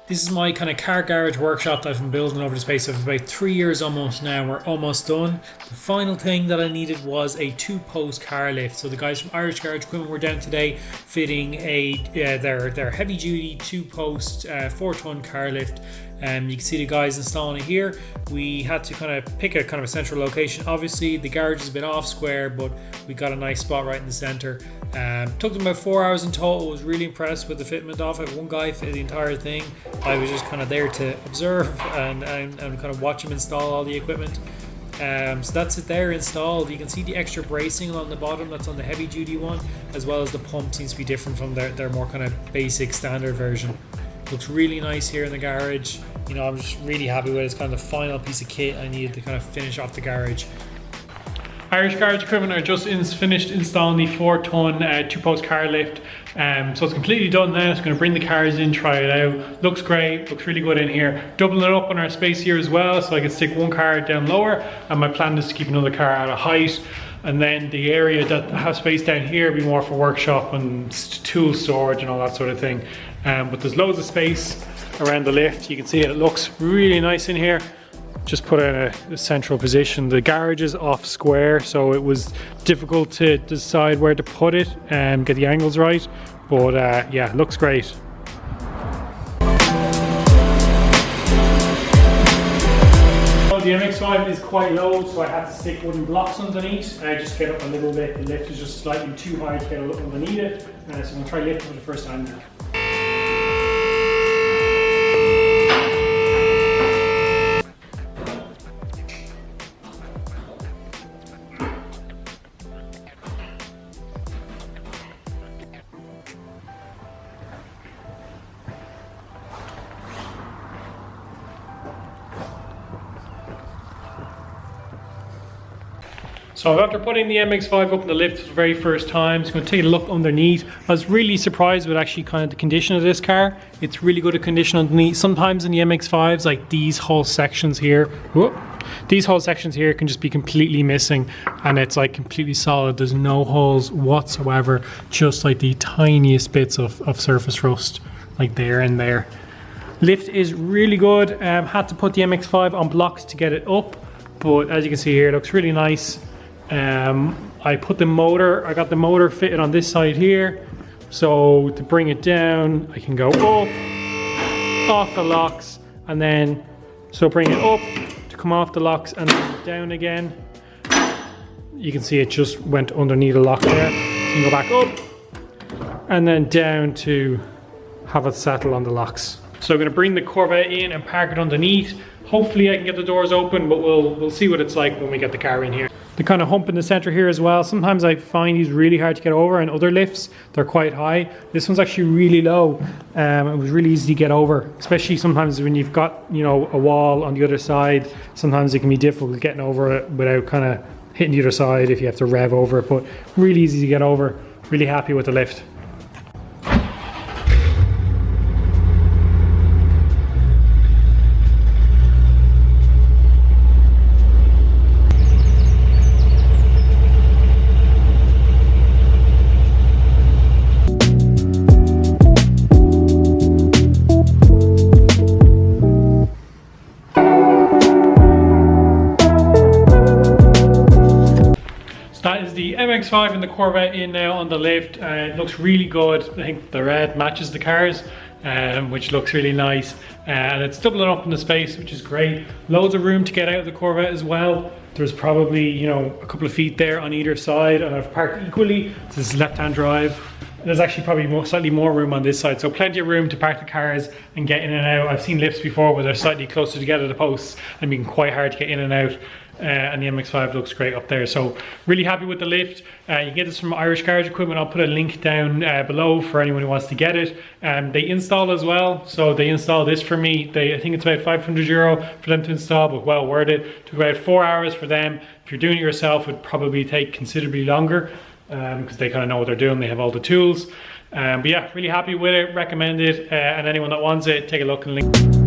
This is my kind of car garage workshop that I've been building over the space of about 3 years almost now. We're almost done. The final thing that I needed was a two-post car lift. So the guys from Irish Garage Equipment were down today fitting their heavy-duty two-post 4-ton car lift. You can see the guys installing it here. We had to kind of pick a kind of a central location. Obviously the garage is a bit off square, but we got a nice spot right in the center. Took them about 4 hours in total. Was really impressed with the fitment of it. One guy fitted the entire thing. I was just kind of there to observe and kind of watch him install all the equipment. So that's it there installed. You can see the extra bracing along the bottom that's on the heavy duty one, as well as the pump seems to be different from their more kind of basic standard version. Looks really nice here in the garage. You know, I'm just really happy with it. It's kind of the final piece of kit I needed to kind of finish off the garage. Irish Garage Equipment are just finished installing the 4-ton two-post car lift. So it's completely done now. It's going to bring the cars in, try it out. Looks great, looks really good in here. Doubling it up on our space here as well, so I can stick one car down lower, and my plan is to keep another car out of height. And then the area that has space down here be more for workshop and tool storage and all that sort of thing. But there's loads of space around the lift. You can see it looks really nice in here. Just put it in a central position. The garage is off square, so it was difficult to decide where to put it and get the angles right. But yeah, looks great. The MX-5 is quite low, so I had to stick wooden blocks underneath just to get up a little bit. The lift is just slightly too high to get up underneath it, so I'm going to try lifting for the first time now. So after putting the MX-5 up in the lift for the very first time, just going to take a look underneath. I was really surprised with actually kind of the condition of this car. It's really good at condition underneath. Sometimes in the MX-5s, like these whole sections here, these whole sections here can just be completely missing, and it's like completely solid. There's no holes whatsoever, just like the tiniest bits of surface rust, like there and there. Lift is really good. Had to put the MX-5 on blocks to get it up, but as you can see here, it looks really nice. I got the motor fitted on this side here, so to bring it down I can go up, off the locks, and then so bring it up to come off the locks and then down again. You can see it just went underneath the lock there. You can go back up and then down to have it settle on the locks. So I'm going to bring the Corvette in and park it underneath. Hopefully I can get the doors open, but we'll see what it's like when we get the car in here. The kind of hump in the center here as well, sometimes I find he's really hard to get over, and other lifts they're quite high. This one's actually really low. It was really easy to get over, especially sometimes when you've got, you know, a wall on the other side. Sometimes it can be difficult getting over it without kind of hitting the other side if you have to rev over it, but really easy to get over. Really happy with the lift. That is the MX-5 and the Corvette in now on the lift. It looks really good. I think the red matches the cars, which looks really nice. And it's doubling up in the space, which is great. Loads of room to get out of the Corvette as well. There's probably, you know, a couple of feet there on either side, and I've parked equally. This is left-hand drive. There's actually probably slightly more room on this side, so plenty of room to park the cars and get in and out. I've seen lifts before where they're slightly closer together, the posts, and being quite hard to get in and out. And the MX-5 looks great up there, so really happy with the lift. You can get this from Irish Garage Equipment. I'll put a link down below for anyone who wants to get it. They install as well, so they install this for me. I think it's about €500 for them to install, but well worth it. It took about 4 hours for them. If you're doing it yourself, it would probably take considerably longer because they kind of know what they're doing. They have all the tools. But yeah, really happy with it, recommend it, and anyone that wants it, take a look and link.